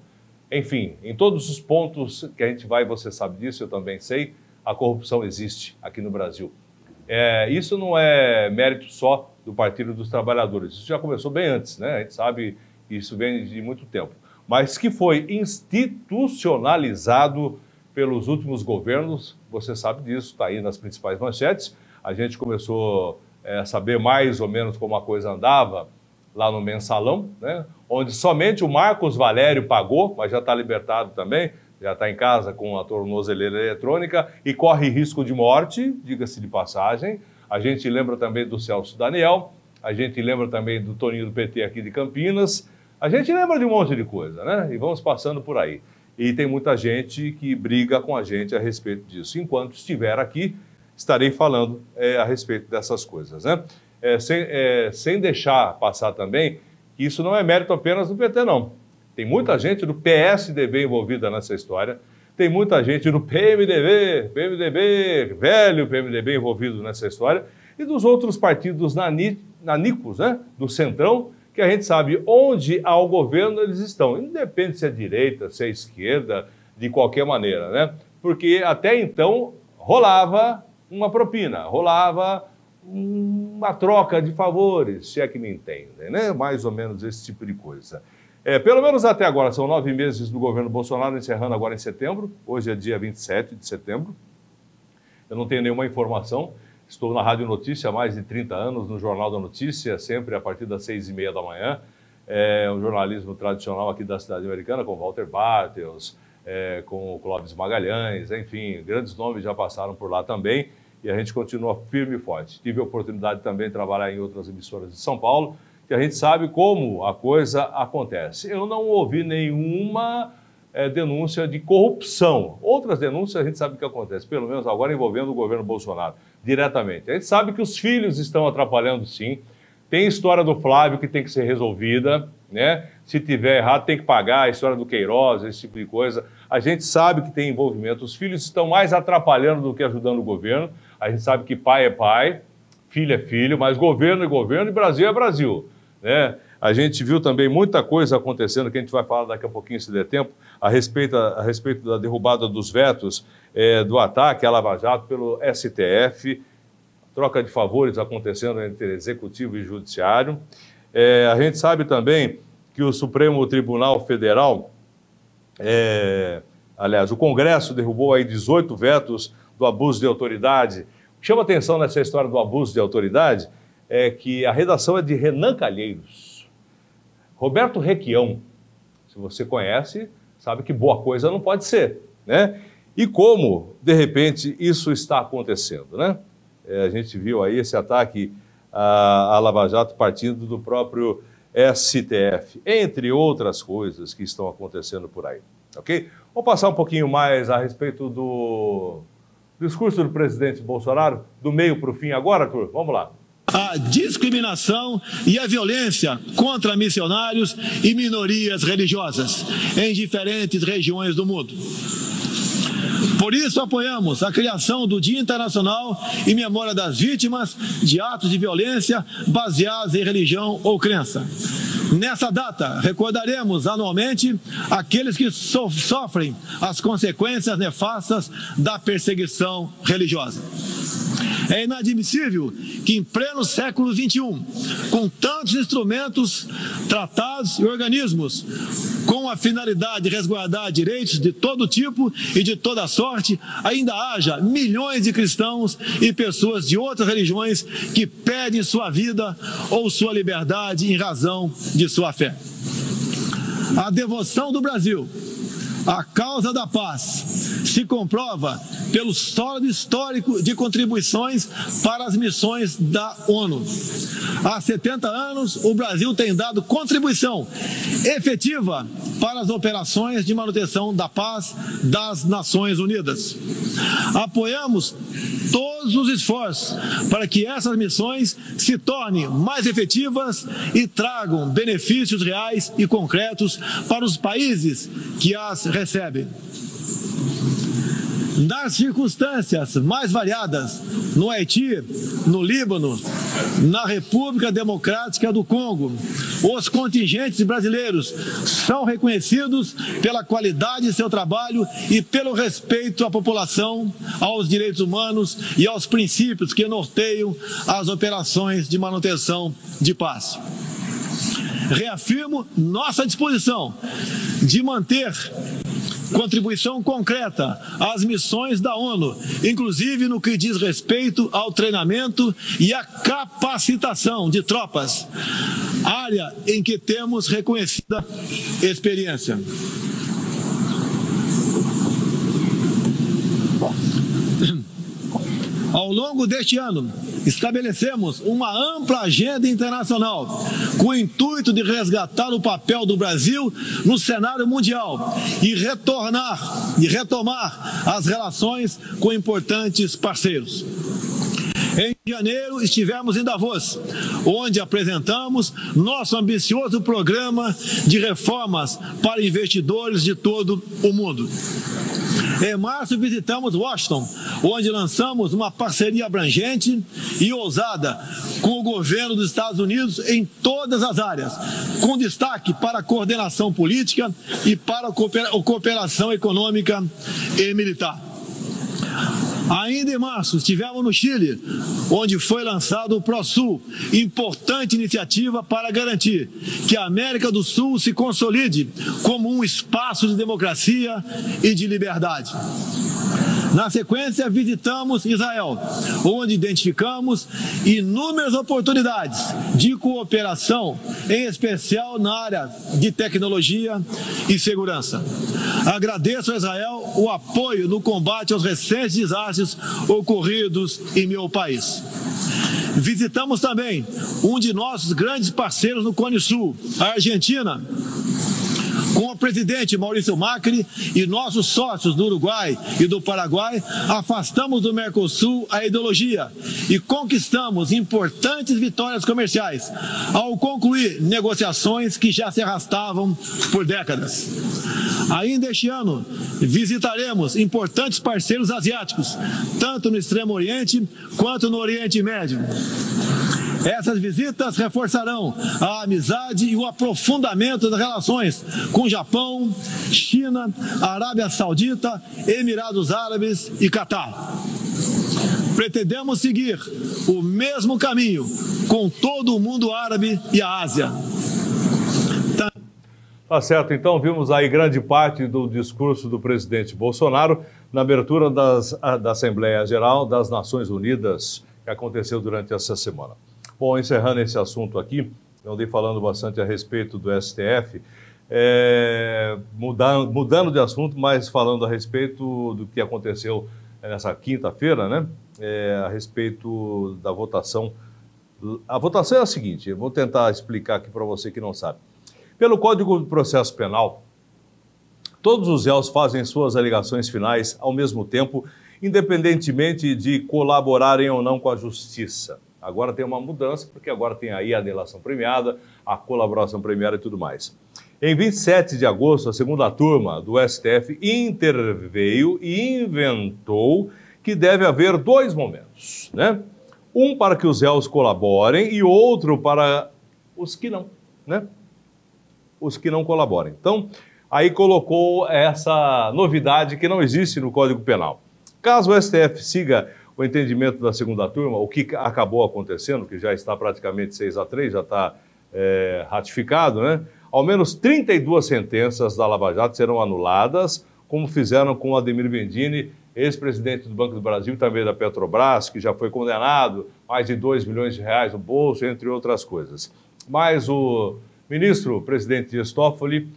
enfim, em todos os pontos que a gente vai, você sabe disso, eu também sei, a corrupção existe aqui no Brasil. Isso não é mérito só do Partido dos Trabalhadores, isso já começou bem antes, né? A gente sabe que isso vem de muito tempo, mas que foi institucionalizado pelos últimos governos, você sabe disso, está aí nas principais manchetes. A gente começou a saber mais ou menos como a coisa andava lá no Mensalão, né? Onde somente o Marcos Valério pagou, mas já está libertado também, já está em casa com a tornozeleira eletrônica e corre risco de morte, diga-se de passagem. A gente lembra também do Celso Daniel, a gente lembra também do Toninho do PT aqui de Campinas, a gente lembra de um monte de coisa, né? E vamos passando por aí. E tem muita gente que briga com a gente a respeito disso. Enquanto estiver aqui, estarei falando a respeito dessas coisas, né? Sem deixar passar também que isso não é mérito apenas do PT, não. Tem muita gente do PSDB envolvida nessa história, tem muita gente do PMDB, velho PMDB envolvido nessa história, e dos outros partidos nanicos, né? Do Centrão, que a gente sabe onde há o governo eles estão. Independe se é direita, se é esquerda, de qualquer maneira, né? Porque até então rolava uma propina, rolava uma troca de favores, se é que me entendem, né? Mais ou menos esse tipo de coisa. Pelo menos até agora, são 9 meses do governo Bolsonaro, encerrando agora em setembro. Hoje é dia 27 de setembro. Eu não tenho nenhuma informação. Estou na Rádio Notícia há mais de 30 anos, no Jornal da Notícia, sempre a partir das 6h30 da manhã. É um jornalismo tradicional aqui da cidade americana, com Walter Bartels, com o Clóvis Magalhães, enfim, grandes nomes já passaram por lá também. E a gente continua firme e forte. Tive a oportunidade também de trabalhar em outras emissoras de São Paulo, que a gente sabe como a coisa acontece. Eu não ouvi nenhuma denúncia de corrupção. Outras denúncias a gente sabe o que acontece, pelo menos agora envolvendo o governo Bolsonaro, diretamente. A gente sabe que os filhos estão atrapalhando, sim. Tem história do Flávio que tem que ser resolvida, né? Se tiver errado, tem que pagar, a história do Queiroz, esse tipo de coisa. A gente sabe que tem envolvimento. Os filhos estão mais atrapalhando do que ajudando o governo. A gente sabe que pai é pai, filho é filho, mas governo é governo e Brasil é Brasil, né? A gente viu também muita coisa acontecendo, que a gente vai falar daqui a pouquinho, se der tempo, a respeito da derrubada dos vetos do ataque à Lava Jato pelo STF, troca de favores acontecendo entre Executivo e Judiciário. A gente sabe também que o Supremo Tribunal Federal, aliás, o Congresso derrubou aí 18 vetos do abuso de autoridade. O que chama atenção nessa história do abuso de autoridade é que a redação é de Renan Calheiros. Roberto Requião, se você conhece, sabe que boa coisa não pode ser, né? E como, de repente, isso está acontecendo, né? A gente viu aí esse ataque à Lava Jato partindo do próprio STF, entre outras coisas que estão acontecendo por aí, ok? Vamos passar um pouquinho mais a respeito do discurso do presidente Bolsonaro, do meio para o fim agora, Arthur? Vamos lá. A discriminação e a violência contra missionários e minorias religiosas em diferentes regiões do mundo. Por isso, apoiamos a criação do Dia Internacional em memória das vítimas de atos de violência baseados em religião ou crença. Nessa data, recordaremos anualmente aqueles que sofrem as consequências nefastas da perseguição religiosa. É inadmissível que em pleno século XXI, com tantos instrumentos, tratados e organismos, com a finalidade de resguardar direitos de todo tipo e de toda sorte, ainda haja milhões de cristãos e pessoas de outras religiões que perdem sua vida ou sua liberdade em razão de sua fé. A devoção do Brasil à causa da paz se comprova pelo sólido histórico de contribuições para as missões da ONU. Há 70 anos, o Brasil tem dado contribuição efetiva para as operações de manutenção da paz das Nações Unidas. Apoiamos todos os esforços para que essas missões se tornem mais efetivas e tragam benefícios reais e concretos para os países que as recebem. Nas circunstâncias mais variadas, no Haiti, no Líbano, na República Democrática do Congo, os contingentes brasileiros são reconhecidos pela qualidade de seu trabalho e pelo respeito à população, aos direitos humanos e aos princípios que norteiam as operações de manutenção de paz. Reafirmo nossa disposição de manter contribuição concreta às missões da ONU, inclusive no que diz respeito ao treinamento e à capacitação de tropas, área em que temos reconhecida experiência. Ao longo deste ano, estabelecemos uma ampla agenda internacional com o intuito de resgatar o papel do Brasil no cenário mundial e retomar as relações com importantes parceiros. Em janeiro, estivemos em Davos, onde apresentamos nosso ambicioso programa de reformas para investidores de todo o mundo. Em março, visitamos Washington, onde lançamos uma parceria abrangente e ousada com o governo dos Estados Unidos em todas as áreas, com destaque para a coordenação política e para a cooperação econômica e militar. Ainda em março, estivemos no Chile, onde foi lançado o ProSul, importante iniciativa para garantir que a América do Sul se consolide como um espaço de democracia e de liberdade. Na sequência, visitamos Israel, onde identificamos inúmeras oportunidades de cooperação, em especial na área de tecnologia e segurança. Agradeço a Israel o apoio no combate aos recentes desastres ocorridos em meu país. Visitamos também um de nossos grandes parceiros no Cone Sul, a Argentina, com o presidente Maurício Macri e nossos sócios do Uruguai e do Paraguai, afastamos do Mercosul a ideologia e conquistamos importantes vitórias comerciais, ao concluir negociações que já se arrastavam por décadas. Ainda este ano, visitaremos importantes parceiros asiáticos, tanto no Extremo Oriente quanto no Oriente Médio. Essas visitas reforçarão a amizade e o aprofundamento das relações com Japão, China, Arábia Saudita, Emirados Árabes e Catar. Pretendemos seguir o mesmo caminho com todo o mundo árabe e a Ásia. Tá certo, então vimos aí grande parte do discurso do presidente Bolsonaro na abertura da Assembleia Geral das Nações Unidas, que aconteceu durante essa semana. Bom, encerrando esse assunto aqui, eu andei falando bastante a respeito do STF, mudando de assunto, mas falando a respeito do que aconteceu nessa quinta-feira, né? A respeito da votação. A votação é a seguinte, eu vou tentar explicar aqui para você que não sabe. Pelo Código de Processo Penal, todos os réus fazem suas alegações finais ao mesmo tempo, independentemente de colaborarem ou não com a justiça. Agora tem uma mudança, porque agora tem aí a delação premiada, a colaboração premiada e tudo mais. Em 27 de agosto, a segunda turma do STF interveio e inventou que deve haver dois momentos, né? Um para que os réus colaborem e outro para os que não, né? Os que não colaborem. Então, aí colocou essa novidade que não existe no Código Penal. Caso o STF siga o entendimento da segunda turma, o que acabou acontecendo, que já está praticamente 6-3, já está ratificado, né? Ao menos 32 sentenças da Lava Jato serão anuladas, como fizeram com Ademir Vendini, ex-presidente do Banco do Brasil e também da Petrobras, que já foi condenado, mais de 2 milhões de reais no bolso, entre outras coisas. Mas o ministro, presidente Dias Toffoli,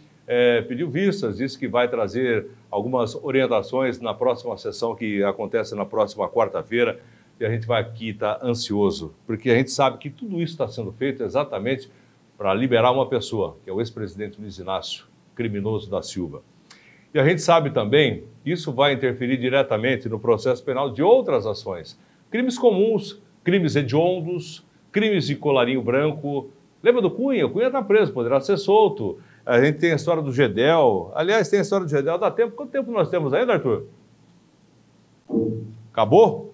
pediu vistas, disse que vai trazer algumas orientações na próxima sessão que acontece na próxima quarta-feira, e a gente vai aqui estar ansioso, porque a gente sabe que tudo isso está sendo feito exatamente para liberar uma pessoa, que é o ex-presidente Luiz Inácio, criminoso da Silva. E a gente sabe também que isso vai interferir diretamente no processo penal de outras ações. Crimes comuns, crimes hediondos, crimes de colarinho branco. Lembra do Cunha? O Cunha está preso, poderá ser solto. A gente tem a história do Gedel. Aliás, tem a história do Gedel. Dá tempo? Quanto tempo nós temos ainda, Arthur? Acabou?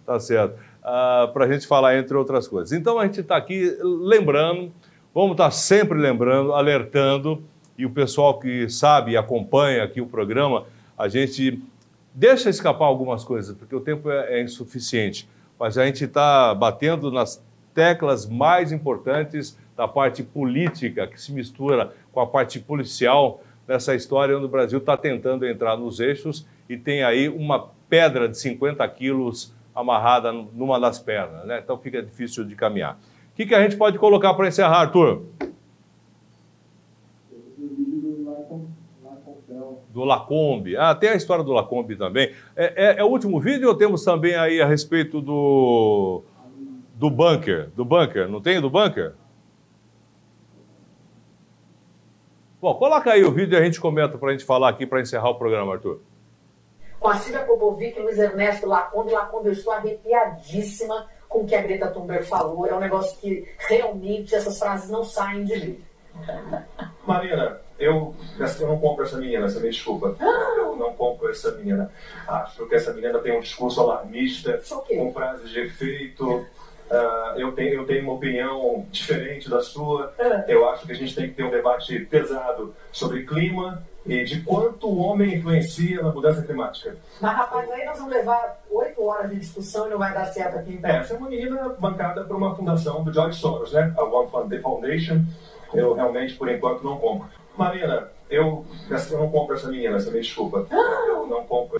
Tá certo. Para a gente falar, entre outras coisas. Então, a gente está aqui lembrando, vamos estar sempre lembrando, alertando, e o pessoal que sabe e acompanha aqui o programa, a gente deixa escapar algumas coisas, porque o tempo é insuficiente, mas a gente está batendo nas teclas mais importantes da parte política, que se mistura com a parte policial nessa história onde o Brasil está tentando entrar nos eixos e tem aí uma pedra de 50 quilos amarrada numa das pernas, né? Então fica difícil de caminhar. O que a gente pode colocar para encerrar, Arthur? Do Lacombe. Tem a história do Lacombe também. É o último vídeo ou temos também aí a respeito do bunker? Do bunker, não tem do bunker? Bom, coloca aí o vídeo e a gente comenta para a gente falar aqui para encerrar o programa, Arthur. Com a Silvia Popovic e Luiz Ernesto Lacombe, eu estou arrepiadíssima com o que a Greta Thunberg falou. É um negócio que realmente essas frases não saem de mim. Marina, eu não compro essa menina, você me desculpa. Eu não compro essa menina. Acho que essa menina tem um discurso alarmista, com frases de efeito. Eu tenho uma opinião diferente da sua. Eu acho que a gente tem que ter um debate pesado sobre clima e de quanto o homem influencia na mudança climática. Mas, rapaz, aí nós vamos levar 8 horas de discussão e não vai dar certo aqui, então. Essa é uma menina bancada por uma fundação do George Soros, né? A One Foundation. Eu realmente, por enquanto, não compro. Marina, eu não compro essa menina, você me desculpa. Eu não compro.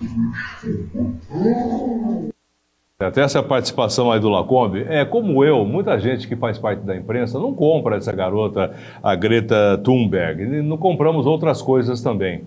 Até essa participação aí do Lacombe, como eu, muita gente que faz parte da imprensa não compra essa garota, a Greta Thunberg. Não compramos outras coisas também,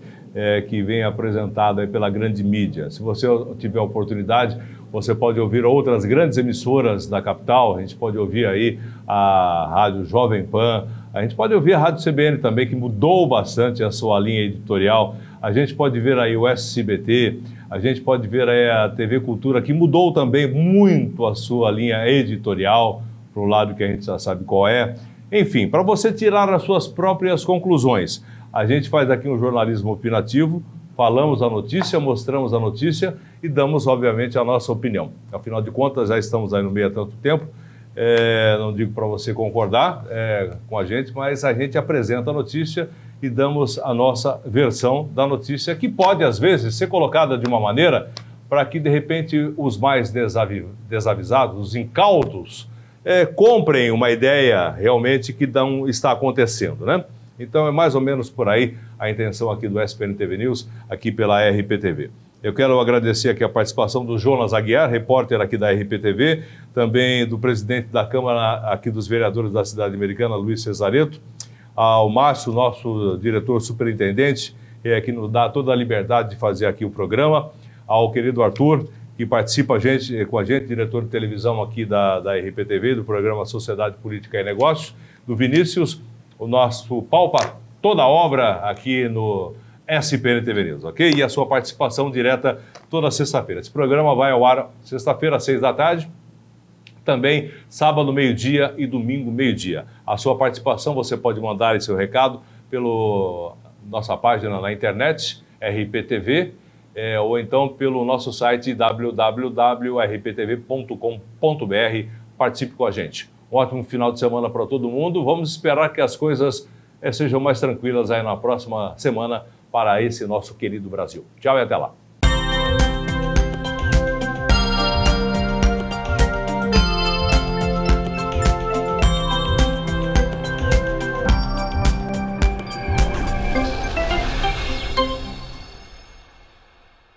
que vem apresentada aí pela grande mídia. Se você tiver oportunidade, você pode ouvir outras grandes emissoras da capital, a gente pode ouvir aí a Rádio Jovem Pan, a gente pode ouvir a Rádio CBN também, que mudou bastante a sua linha editorial, a gente pode ver aí o SBT, a gente pode ver aí a TV Cultura, que mudou também muito a sua linha editorial, para o lado que a gente já sabe qual é. Enfim, para você tirar as suas próprias conclusões, a gente faz aqui um jornalismo opinativo, falamos a notícia, mostramos a notícia e damos, obviamente, a nossa opinião. Afinal de contas, já estamos aí no meio há tanto tempo, não digo para você concordar com a gente, mas a gente apresenta a notícia e damos a nossa versão da notícia, que pode, às vezes, ser colocada de uma maneira para que, de repente, os mais desavisados, os incautos, comprem uma ideia realmente que não está acontecendo, né? Então, é mais ou menos por aí a intenção aqui do SPN TV News, aqui pela RPTV. Eu quero agradecer aqui a participação do Jonas Aguiar, repórter aqui da RPTV, também do presidente da Câmara aqui dos Vereadores da Cidade Americana, Luiz Cesareto, ao Márcio, nosso diretor superintendente, que nos dá toda a liberdade de fazer aqui o programa, ao querido Arthur, que participa com a gente, diretor de televisão aqui da RPTV, do programa Sociedade, Política e Negócios, do Vinícius, o nosso pau para toda a obra aqui no SPN TV News, ok? E a sua participação direta toda sexta-feira. Esse programa vai ao ar sexta-feira, às 6 da tarde, também sábado, meio-dia e domingo, meio-dia. A sua participação, você pode mandar seu recado pela nossa página na internet, RPTV, ou então pelo nosso site www.rptv.com.br. Participe com a gente. Um ótimo final de semana para todo mundo. Vamos esperar que as coisas sejam mais tranquilas aí na próxima semana para esse nosso querido Brasil. Tchau e até lá.